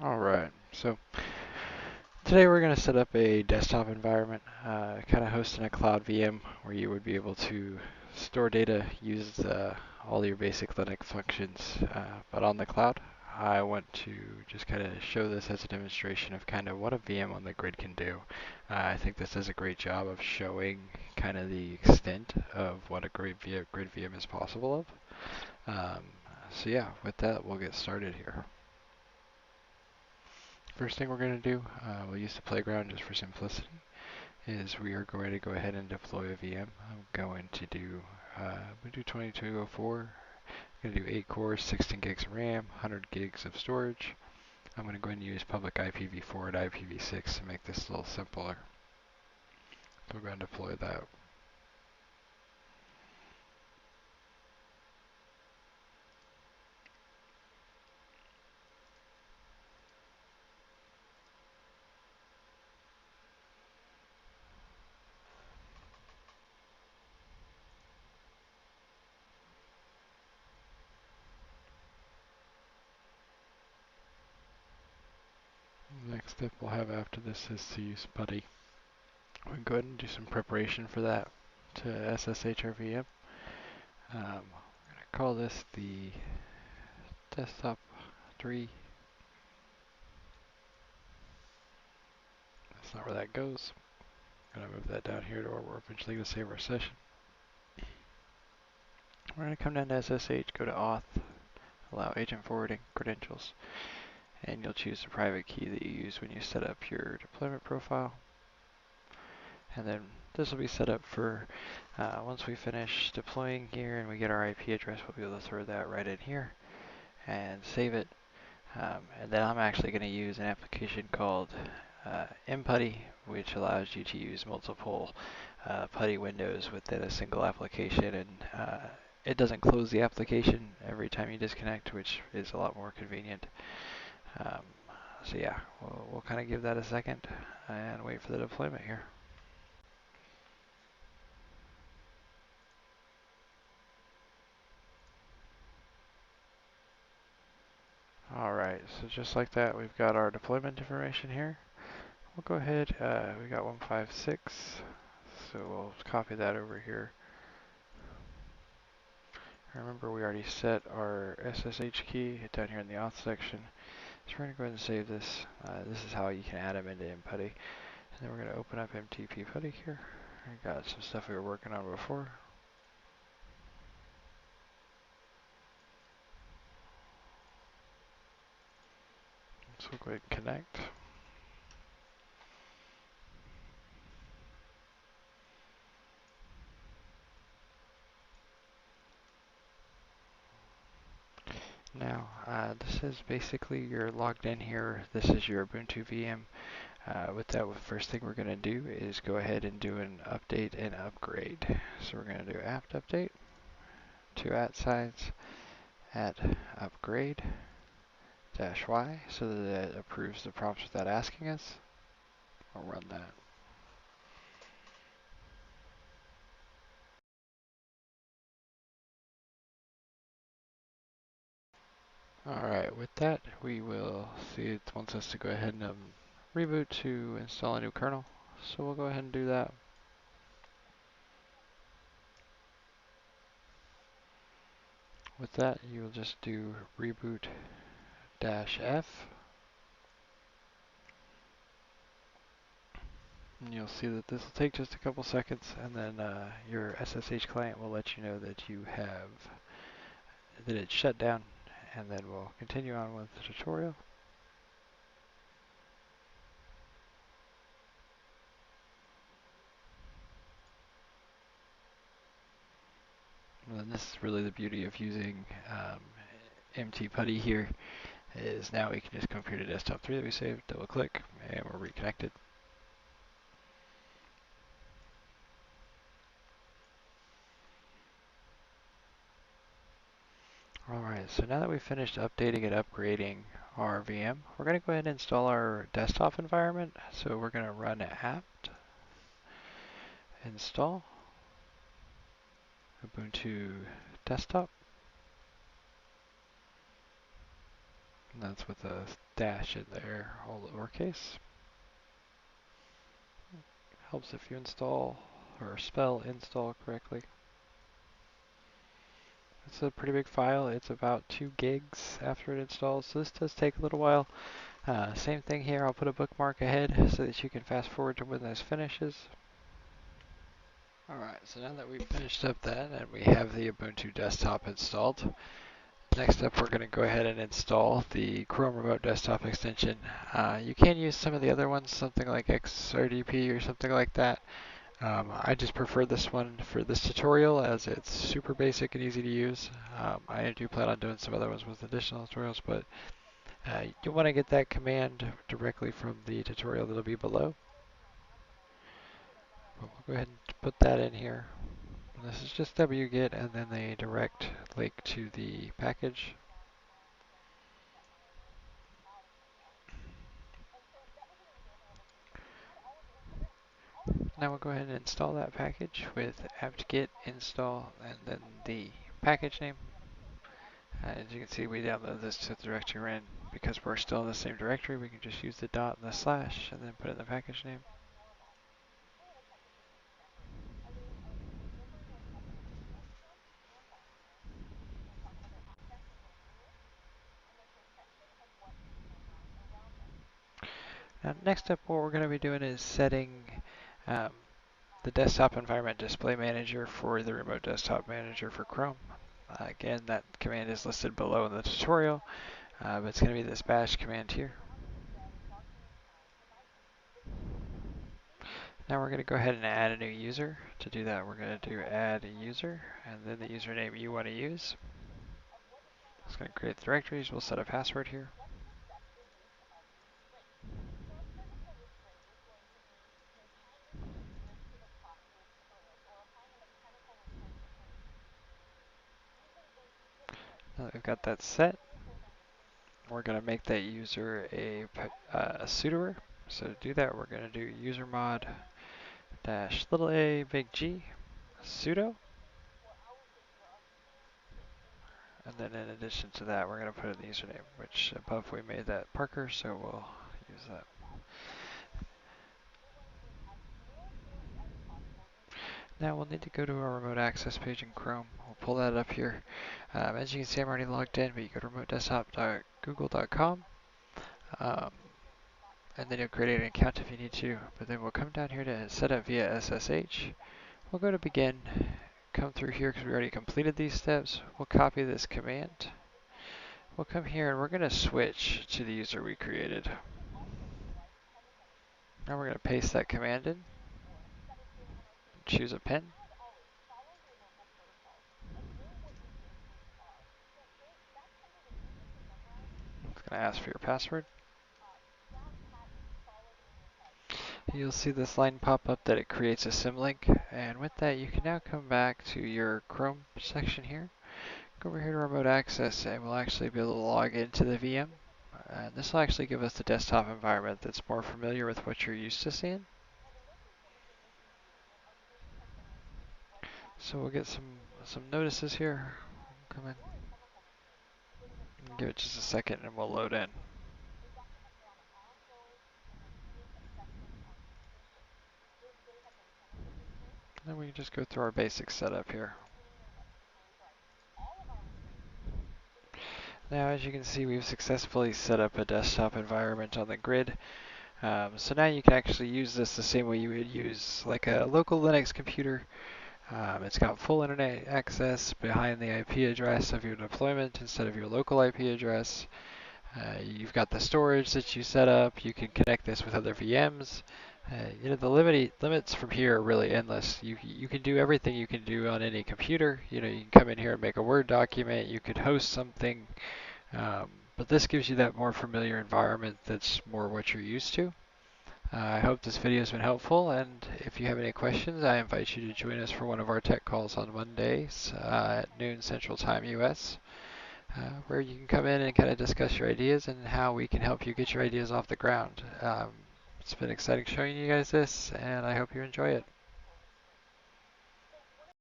Alright, so today we're going to set up a desktop environment, kind of hosting a cloud VM where you would be able to store data, use all your basic Linux functions, but on the cloud. I want to just kind of show this as a demonstration of kind of what a VM on the grid can do. I think this does a great job of showing kind of the extent of what a grid VM is possible of. So yeah, with that, we'll get started here. First thing we're going to do, we'll use the playground just for simplicity, is we are going to go ahead and deploy a VM. I'm going to do Ubuntu 2204. I'm going to do 8 cores, 16 gigs of RAM, 100 gigs of storage. I'm going to go ahead and use public IPv4 and IPv6 to make this a little simpler. So we're going to deploy that. The next step we'll have after this is to use Putty. We'll go ahead and do some preparation for that to SSH our VM. We're going to call this the desktop 3. That's not where that goes. I'm going to move that down here to where we're eventually going to save our session. We're going to come down to SSH, go to auth, allow agent forwarding, credentials, and you'll choose the private key that you use when you set up your deployment profile. And then this will be set up for once we finish deploying here and we get our IP address, we'll be able to throw that right in here and save it. And then I'm actually going to use an application called Putty, which allows you to use multiple Putty windows within a single application, and it doesn't close the application every time you disconnect, which is a lot more convenient. So yeah, we'll kind of give that a second and wait for the deployment here. Alright, so just like that, we've got our deployment information here. We'll go ahead, we got 156, so we'll copy that over here. Remember, we already set our SSH key down here in the auth section. So we're going to go ahead and save this. This is how you can add them into Putty. And then we're going to open up MTP Putty here. We got some stuff we were working on before. So we'll go ahead and connect. Now, this is basically you're logged in here. This is your Ubuntu VM. With that, the first thing we're going to do is go ahead and do an update and upgrade. So we're going to do apt update to @signs @upgrade -y so that it approves the prompts without asking us. I'll run that. Alright, with that, we will see it wants us to go ahead and reboot to install a new kernel. So we'll go ahead and do that. With that, you'll just do reboot -f. And you'll see that this will take just a couple seconds, and then your SSH client will let you know that that it's shut down, and then we'll continue on with the tutorial. And then this is really the beauty of using MT Putty here, is now we can just come here to desktop 3 that we saved, double click, and we're reconnected. Alright, so now that we've finished updating and upgrading our VM, we're going to go ahead and install our desktop environment. So we're going to run apt install Ubuntu desktop. And that's with a dash in there, all lowercase. Helps if you install or spell install correctly. It's a pretty big file. It's about 2 gigs after it installs, so this does take a little while. Same thing here, I'll put a bookmark ahead so that you can fast forward to when this finishes. Alright, so now that we've finished up that and we have the Ubuntu desktop installed, next up we're going to go ahead and install the Chrome Remote Desktop extension. You can use some of the other ones, something like XRDP or something like that. I just prefer this one for this tutorial as it's super basic and easy to use. I do plan on doing some other ones with additional tutorials, but you want to get that command directly from the tutorial that'll be below. But we'll go ahead and put that in here. And this is just wget and then the direct link to the package. Now we'll go ahead and install that package with apt-get install and then the package name. As you can see, we download this to the directory we're in. Because we're still in the same directory, we can just use the dot and the slash and then put in the package name. Now, next up, what we're going to be doing is setting the desktop environment display manager for the remote desktop manager for Chrome. Again, that command is listed below in the tutorial, but it's going to be this bash command here. Now we're going to go ahead and add a new user. To do that, we're going to do add a user, and then the username you want to use. It's going to create the directories. We'll set a password here. Now that we've got that set, we're going to make that user a Sudoer. So to do that, we're going to do usermod dash little a big G sudo. And then in addition to that, we're going to put in the username, which above we made that Parker, so we'll use that. Now we'll need to go to our remote access page in Chrome. We'll pull that up here. As you can see, I'm already logged in, but you go to remotedesktop.google.com. And then you'll create an account if you need to. But then we'll come down here to set up via SSH. We'll go to begin, come through here because we already completed these steps. We'll copy this command. We'll come here and we're going to switch to the user we created. Now we're going to paste that command in. Choose a pin. It's going to ask for your password. You'll see this line pop up that it creates a symlink, and with that you can now come back to your Chrome section here. Go over here to remote access and we'll actually be able to log into the VM. This will actually give us the desktop environment that's more familiar with what you're used to seeing. So we'll get some notices here. Come in. Give it just a second and we'll load in. Then we can just go through our basic setup here. Now as you can see, we've successfully set up a desktop environment on the grid. So now you can actually use this the same way you would use like a local Linux computer. It's got full internet access behind the IP address of your deployment instead of your local IP address. You've got the storage that you set up. You can connect this with other VMs. The limits from here are really endless. You can do everything you can do on any computer. You can come in here and make a Word document. You could host something, but this gives you that more familiar environment that's more what you're used to. I hope this video has been helpful, and if you have any questions, I invite you to join us for one of our tech calls on Mondays at noon Central Time US, where you can come in and kind of discuss your ideas and how we can help you get your ideas off the ground. It's been exciting showing you guys this, and I hope you enjoy it.